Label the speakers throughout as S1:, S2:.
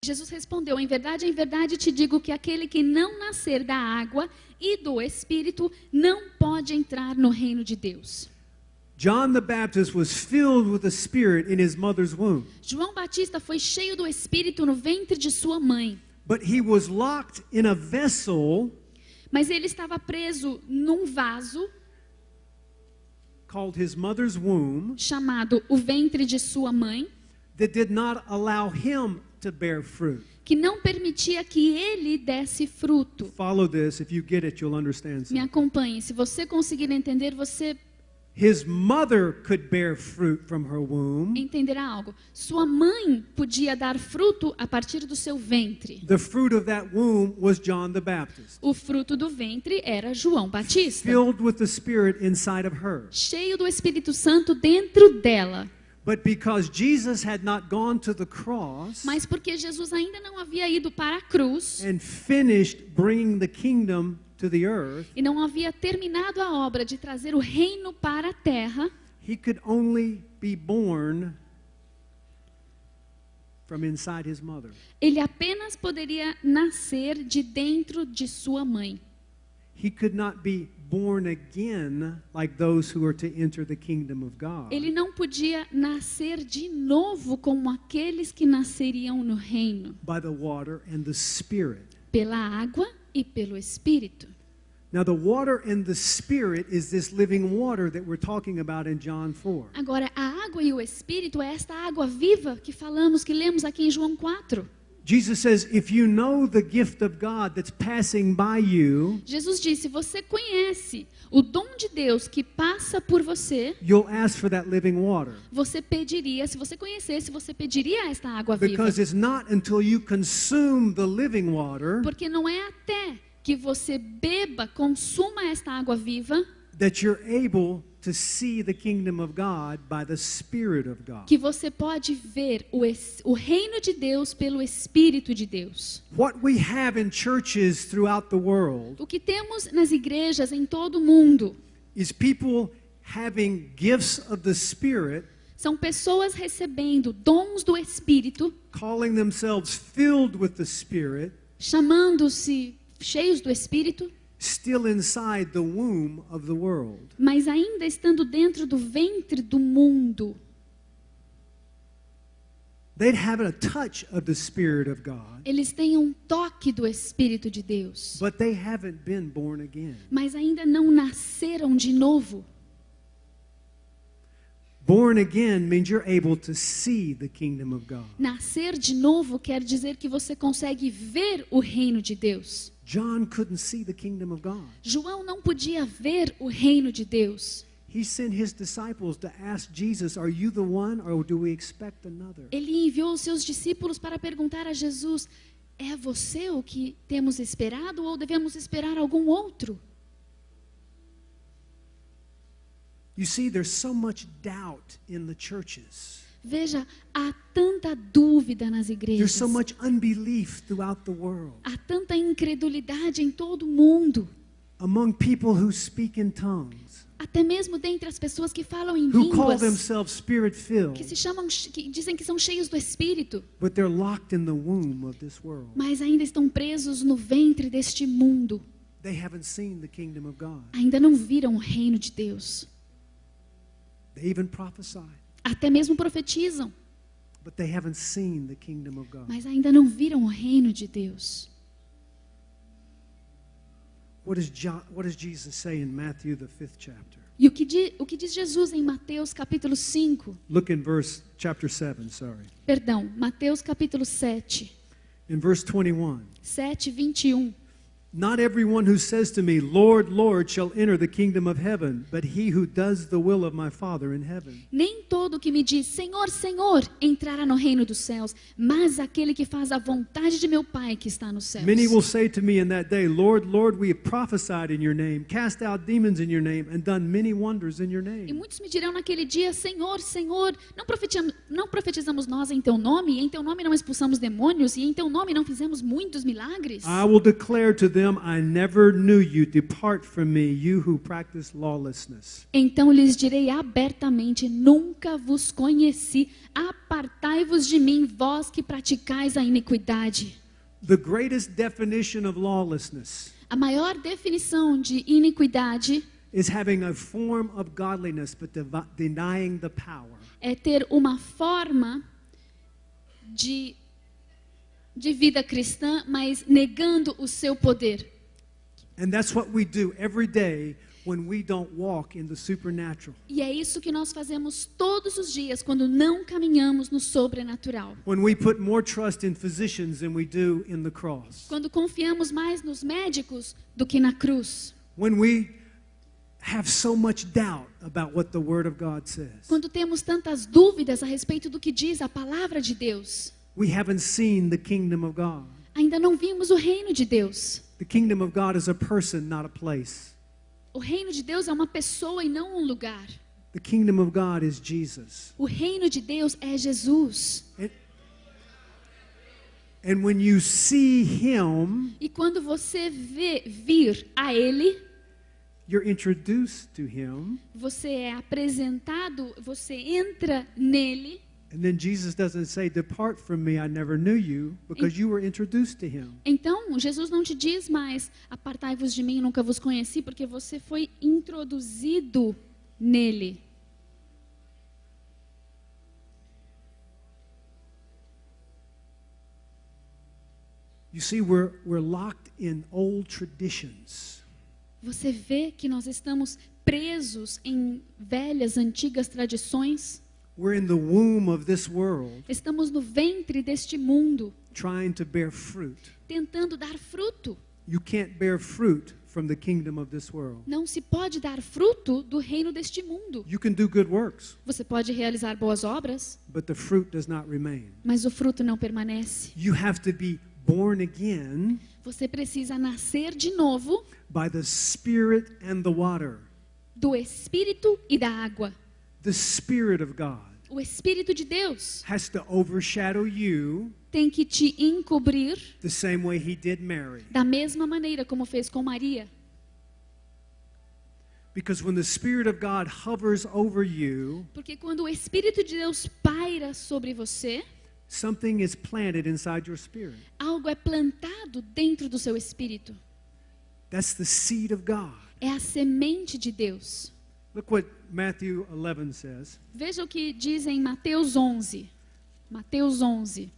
S1: Jesus respondeu: em verdade te digo que aquele que não nascer da água e do Espírito não pode entrar no reino de Deus.
S2: John the Baptist was filled with the Spirit in his mother's womb.
S1: João Batista foi cheio do Espírito no ventre de sua mãe.
S2: But he was locked in a vessel
S1: Mas ele estava preso num vaso
S2: called his mother's womb
S1: chamado o ventre de sua mãe,
S2: that did not allow him to bear fruit.
S1: que não permitia que ele desse fruto.
S2: Follow this. If you get it, you'll understand
S1: Me
S2: something.
S1: acompanhe. Se você conseguir entender, você
S2: His mother could bear fruit from her womb.
S1: entenderá algo. Sua mãe podia dar fruto a partir do seu ventre.
S2: The fruit of that womb was John the Baptist,
S1: O fruto do ventre era João Batista,
S2: filled with the Spirit inside of her.
S1: cheio do Espírito Santo dentro dela.
S2: But because Jesus had not gone to the cross
S1: Mas porque Jesus ainda não havia ido para a cruz
S2: and finished bringing the kingdom to the earth,
S1: e não havia terminado a obra de trazer o reino para a terra,
S2: he could only be born from inside his mother.
S1: ele apenas poderia nascer de dentro de sua mãe.
S2: He could not be born again like those who are to enter the kingdom of God.
S1: Ele não podia nascer de novo como aqueles que nasceriam no reino,
S2: By the water and the Spirit.
S1: pela água e pelo Espírito.
S2: Now the water and the Spirit is this living water that we're talking about in John 4.
S1: Agora, a água e o Espírito é esta água viva que falamos, que lemos aqui em João 4.
S2: Jesus says, if you know the gift of God that's passing by you,
S1: Jesus disse: você conhece o dom de Deus que passa por você,
S2: you'll ask for that living water.
S1: você pediria, se você conhecesse, você pediria esta água viva.
S2: Because it's not until you consume the living water
S1: Porque não é até que você beba, consuma esta água viva,
S2: that you're able to see the kingdom of God by the Spirit of God.
S1: que você pode ver o reino de Deus pelo Espírito de Deus.
S2: What we have in churches throughout the world
S1: O que temos nas igrejas em todo o mundo
S2: is people having gifts of the Spirit,
S1: são pessoas recebendo dons do Espírito,
S2: calling themselves filled with the Spirit,
S1: chamando-se cheios do Espírito,
S2: still inside the womb of the world.
S1: mas ainda estando dentro do ventre do mundo.
S2: They'd have a touch of the Spirit of God,
S1: Eles têm um toque do Espírito de Deus,
S2: but they haven't been born again.
S1: mas ainda não nasceram de novo.
S2: Born again means you're able to see the kingdom of God.
S1: Nascer de novo quer dizer que você consegue ver o reino de Deus.
S2: John couldn't see the kingdom of God.
S1: João não podia ver o reino de Deus.
S2: He sent his disciples to ask Jesus, are you the one or do we expect another?
S1: Ele enviou os seus discípulos para perguntar a Jesus: é você o que temos esperado ou devemos esperar algum outro?
S2: You see, there's so much doubt in the churches.
S1: Veja, há tanta dúvida nas
S2: There's
S1: igrejas.
S2: so much unbelief throughout the world.
S1: Há tanta incredulidade em todo o mundo.
S2: Among people who speak in tongues,
S1: Até mesmo dentre as pessoas que falam em
S2: who call
S1: línguas,
S2: themselves spirit-filled,
S1: que se chamam, que dizem que são cheios do Espírito,
S2: but they're locked in the womb of this world.
S1: mas ainda estão presos no ventre deste mundo.
S2: They haven't seen the kingdom of God.
S1: Ainda não viram o reino de Deus.
S2: They even prophesy,
S1: Até mesmo profetizam,
S2: but they haven't seen the kingdom of God.
S1: mas ainda não viram o reino de Deus.
S2: What does Jesus say in Matthew, the 5th chapter?
S1: E o que diz Jesus em Mateus capítulo 5?
S2: Look in chapter 7, sorry.
S1: Perdão, Mateus capítulo 7,
S2: In verse 21.
S1: 7:21.
S2: Not everyone who says to me, Lord, Lord, shall enter the kingdom of heaven, but he who does the will of my Father in heaven.
S1: Nem todo que me diz, Senhor, Senhor, entrará no reino dos céus, mas aquele que faz a vontade de meu Pai que está nos céus.
S2: Many will say to me in that day, Lord, Lord, we have prophesied in your name, cast out demons in your name, and done many wonders in your
S1: E
S2: name.
S1: muitos me dirão naquele dia, Senhor, Senhor, não profetizamos nós em teu nome, e em teu nome não expulsamos demônios, e em teu nome não fizemos muitos milagres?
S2: I will declare to them them, I never knew you. Depart from me, you who practice lawlessness.
S1: Então lhes direi abertamente: nunca vos conheci. Apartai-vos de mim, vós que praticais a iniquidade.
S2: The greatest definition of lawlessness
S1: A maior definição de iniquidade
S2: is having a form of godliness but denying the power.
S1: é ter uma forma de vida cristã, mas negando o seu poder.
S2: And that's what we do every day when we don't walk in the supernatural.
S1: E é isso que nós fazemos todos os dias quando não caminhamos no sobrenatural.
S2: When we put more trust in physicians than we do in the cross.
S1: Quando confiamos mais nos médicos do que na cruz.
S2: When we have so much doubt about what the Word of God says.
S1: Quando temos tantas dúvidas a respeito do que diz a palavra de Deus.
S2: We haven't seen the kingdom of God.
S1: Ainda não vimos o reino de Deus.
S2: The kingdom of God is a person, not a place.
S1: O reino de Deus é uma pessoa e não um lugar.
S2: The kingdom of God is Jesus.
S1: O reino de Deus é Jesus.
S2: And when you see Him,
S1: E quando você vir a Ele,
S2: you're introduced to Him.
S1: você é apresentado, você entra nele.
S2: And then Jesus doesn't say, depart from me, I never knew you, because you were introduced to Him.
S1: Então, Jesus não te diz mais: apartai-vos de mim, nunca vos conheci, porque você foi introduzido nele.
S2: You see, we're locked in old traditions.
S1: Você vê que nós estamos presos em velhas, antigas tradições.
S2: We're in the womb of this world,
S1: Estamos no ventre deste mundo,
S2: trying to bear fruit.
S1: tentando dar fruto.
S2: You can't bear fruit from the kingdom of this world.
S1: Não se pode dar fruto do reino deste mundo.
S2: You can do good works,
S1: Você pode realizar boas obras,
S2: but the fruit does not remain.
S1: mas o fruto não permanece.
S2: You have to be born again
S1: Você precisa nascer de novo
S2: by the Spirit and the water.
S1: do Espírito e da água.
S2: The Spirit of God
S1: O Espírito de Deus
S2: has to overshadow you
S1: tem que te encobrir
S2: the same way He did Mary.
S1: da mesma maneira como fez com Maria.
S2: Because when the Spirit of God hovers over you,
S1: Porque quando o Espírito de Deus paira sobre você,
S2: something is planted inside your spirit.
S1: algo é plantado dentro do seu espírito.
S2: That's the seed of God.
S1: É a semente de Deus.
S2: Look what Matthew 11 says.
S1: Veja o que diz em Mateus 11. Mateus 11.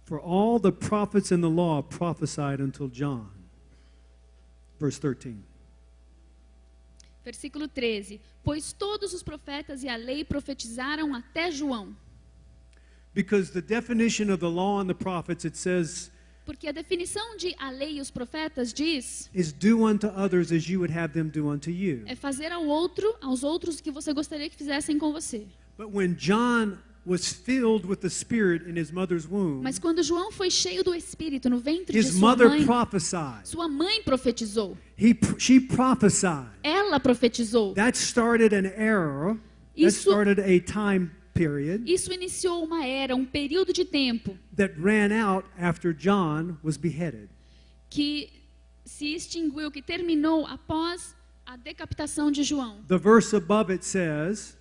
S2: For all the prophets in the law prophesied until John. Verse 13.
S1: Versículo 13. Pois todos os profetas e a lei profetizaram até João.
S2: Because the definition of the law and the prophets, it says,
S1: Porque a definição de a lei e os profetas diz
S2: is do unto others as you would have them do unto you.
S1: é fazer aos outros o que você gostaria que fizessem com você.
S2: But when John was filled with the Spirit in his mother's womb,
S1: Mas quando João foi cheio do Espírito no ventre de
S2: his
S1: sua
S2: mother
S1: mãe,
S2: prophesied.
S1: sua mãe profetizou.
S2: She prophesied.
S1: Ela profetizou.
S2: That started an era. That
S1: Isso-
S2: started a time period
S1: Isso iniciou uma era, um período de tempo
S2: that ran out after John was beheaded.
S1: que se extinguiu, que terminou após a decapitação de João.
S2: The verse above it says,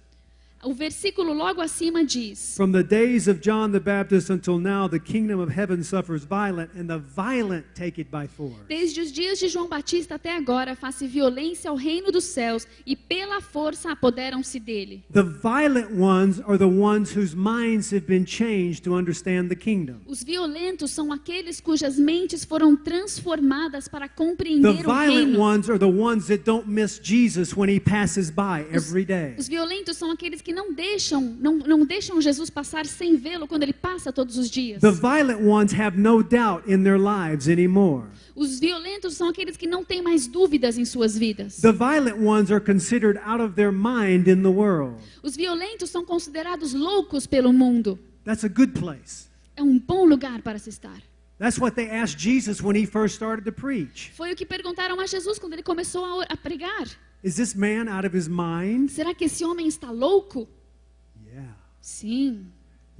S1: O versículo logo acima diz:
S2: from the days of John the Baptist until now, the kingdom of heaven suffers violent, and the violent take it by force.
S1: Desde os dias de João Batista até agora, faz-se violência ao reino dos céus, e pela força apoderam-se dele.
S2: The violent ones are the ones whose minds have been changed to understand the kingdom.
S1: Os violentos são aqueles cujas mentes foram transformadas para
S2: The
S1: compreender o
S2: violent
S1: reino.
S2: ones are the ones that don't miss Jesus when He passes by every day.
S1: Os violentos são aqueles que não deixam Jesus passar sem vê-lo quando ele passa todos os dias.
S2: The violent ones have no doubt in their lives anymore.
S1: Os violentos são aqueles que não têm mais dúvidas em suas vidas.
S2: The violent ones are considered out of their mind in the world.
S1: Os violentos são considerados loucos pelo mundo.
S2: That's a good place.
S1: É um bom lugar para se estar.
S2: That's what they asked Jesus when he first started to preach.
S1: Foi o que perguntaram a Jesus quando ele começou a pregar.
S2: Is this man out of his mind?
S1: Será que esse homem está louco?
S2: Yeah.
S1: Sim,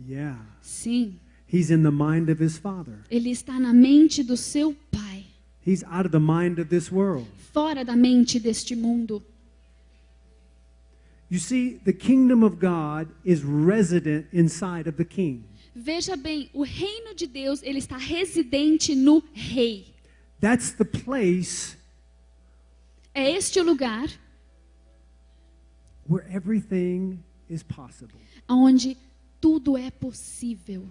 S2: Yeah.
S1: sim.
S2: He's in the mind of his Father.
S1: Ele está na mente do seu Pai,
S2: He's out of the mind of this world.
S1: fora da mente deste mundo.
S2: You see, the kingdom of God is resident inside of the king.
S1: Veja bem, o reino de Deus, ele está residente no rei.
S2: That's the place
S1: É este o lugar
S2: where everything is possible.
S1: onde tudo é possível.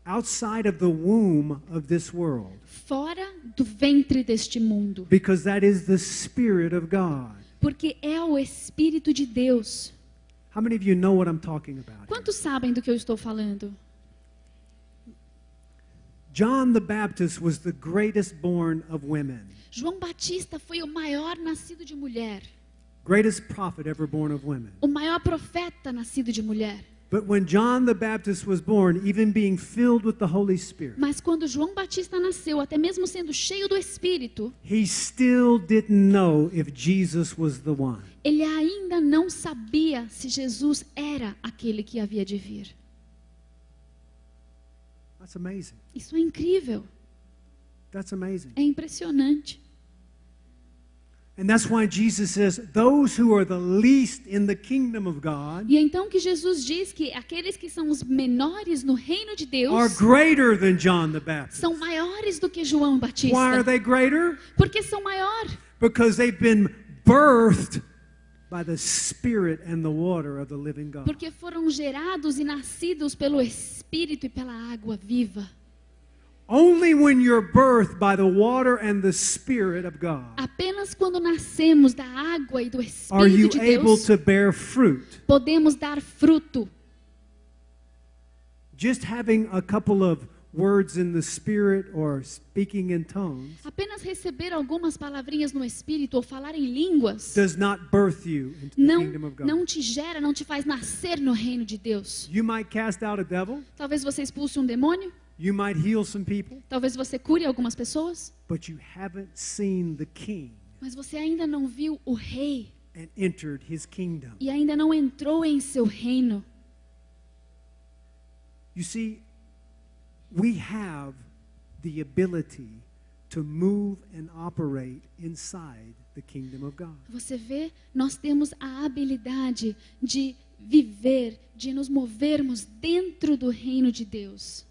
S2: Outside of the womb of this world.
S1: Fora do ventre deste mundo.
S2: Because that is the Spirit of God.
S1: Porque é o Espírito de Deus.
S2: How many of you know what I'm talking about?
S1: Quantos sabem do que eu estou falando?
S2: John the Baptist was the greatest born of women.
S1: João Batista foi o maior nascido de mulher.
S2: Greatest prophet ever born of women.
S1: O maior profeta nascido de mulher.
S2: But when John the Baptist was born, even being filled with the Holy Spirit,
S1: Mas quando João Batista nasceu, até mesmo sendo cheio do Espírito,
S2: he still didn't know if Jesus was the one.
S1: ele ainda não sabia se Jesus era aquele que havia de vir.
S2: That's amazing.
S1: Isso é incrível,
S2: That's amazing.
S1: é impressionante.
S2: And that's why Jesus says, those who are the least in the kingdom of God
S1: E então que Jesus diz que aqueles que são os menores no reino de Deus
S2: are greater than John the Baptist.
S1: são maiores do que João Batista.
S2: Why are they greater?
S1: Por que são maiores?
S2: Because they've been birthed by the Spirit and the water of the living God.
S1: Porque foram gerados e nascidos pelo Espírito e pela água viva.
S2: Only when you're birthed by the water and the Spirit of God
S1: Apenas quando nascemos da água e do
S2: are you
S1: Espírito de
S2: able
S1: Deus,
S2: to bear fruit.
S1: podemos dar fruto.
S2: Just having a couple of words in the Spirit or speaking in tongues
S1: Apenas receber algumas palavrinhas no Espírito ou falar em línguas
S2: does not birth you into the kingdom of God.
S1: não te gera, não te faz nascer no reino de Deus.
S2: You might cast out a devil,
S1: Talvez você expulse um demônio,
S2: you might heal some people,
S1: talvez você cure algumas pessoas,
S2: but you haven't seen the King
S1: mas você ainda não viu o rei
S2: and entered his kingdom.
S1: e ainda não entrou em seu reino.
S2: You see, we have the ability to move and operate inside the kingdom of God.
S1: Você vê, nós temos a habilidade de viver, de nos movermos dentro do reino de Deus.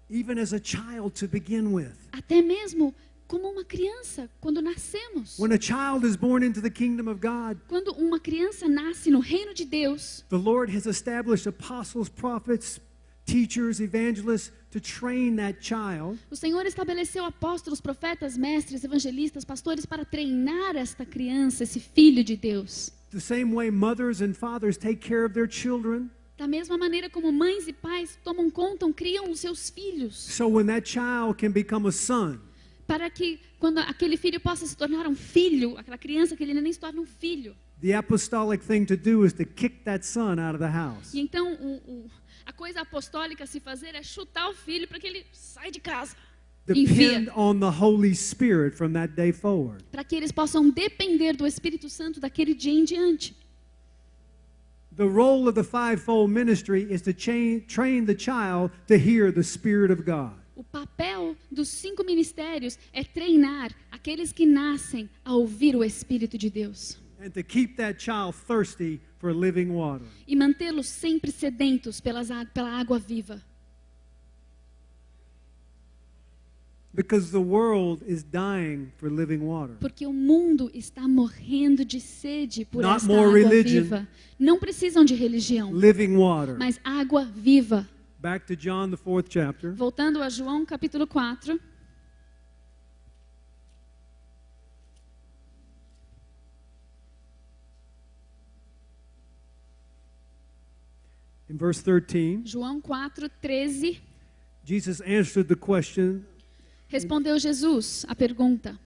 S2: Even as a child to begin with.
S1: Até mesmo como uma criança, quando nascemos.
S2: When a child is born into the kingdom of God,
S1: Quando uma criança nasce no reino de Deus,
S2: the Lord has established apostles, prophets, teachers, evangelists to train that child
S1: o Senhor estabeleceu apóstolos, profetas, mestres, evangelistas, pastores para treinar esta criança, esse filho de Deus.
S2: the same way mothers and fathers take care of their children.
S1: Da mesma maneira como mães e pais tomam conta, criam os seus filhos,
S2: So when that child can become a son,
S1: para que quando aquele filho possa se tornar um filho, aquela criança que ele nem se torna um filho.
S2: the apostolic thing to do is to kick that son out of the house.
S1: E então a coisa apostólica a se fazer é chutar o filho para que ele saia de casa.
S2: Depend on the Holy Spirit from that day forward.
S1: Para que eles possam depender do Espírito Santo daquele dia em diante.
S2: The role of the fivefold ministry is to train the child to hear the Spirit of God.
S1: O papel dos 5 ministérios é treinar aqueles que nascem a ouvir o Espírito de Deus.
S2: And to keep that child thirsty for living water.
S1: E mantê-los sempre sedentos pela água viva.
S2: Because the world is dying for living water.
S1: Porque o mundo está morrendo de sede por
S2: Not
S1: esta
S2: more
S1: água
S2: religion.
S1: viva. Não precisam de religião,
S2: Living water.
S1: mas água viva.
S2: Back to John, the 4th chapter.
S1: Voltando a João capítulo 4.
S2: In verse 13,
S1: João 4:13.
S2: Jesus answered the question,
S1: Respondeu Jesus a pergunta: